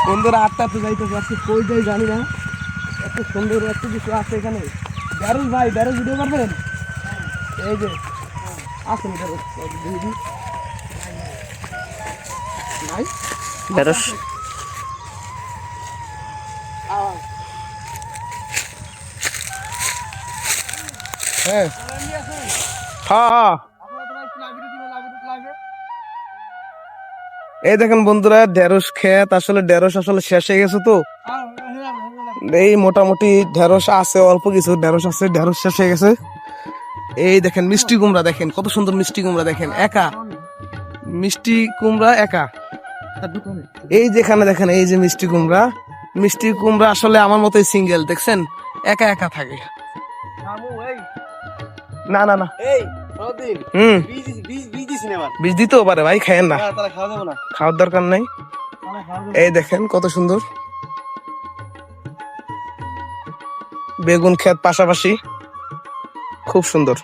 বন্ধুরা আটটা তো যাইতেছে, আজকে কই যাই জানি না। এত সুন্দর এত কিছু আছে এখানে। ড্যারুস ভাই, ড্যারুস ভিডিও করবেন? এই যে আসুন ড্যারুস দিদি ভাই, ঢেঁড়স হ্যাঁ হ্যাঁ এই দেখেন বন্ধুরা ঢেঁড়স ক্ষেত, আসলে ঢেঁড়স আসলে শেষ হয়ে গেছে তো এই মোটামুটি ঢেঁড়স আছে, অল্প কিছু ঢেঁড়স আছে, ঢেঁড়স শেষ হয়ে গেছে। এই দেখেন মিষ্টি কুমড়া, দেখেন কত সুন্দর মিষ্টি কুমড়া, দেখেন একা মিষ্টি কুমড়া একা। এই যেখানে দেখেন এই যে মিষ্টি কুমড়া, মিষ্টি কুমড়া আসলে আমার মতোই সিঙ্গেল, দেখছেন একা একা থাকে। না না না বীজ দিতেও পারে ভাই, খায়েন না, খাওয়ার দরকার নাই। এই দেখেন কত সুন্দর বেগুন ক্ষেত পাশাপাশি, খুব সুন্দর।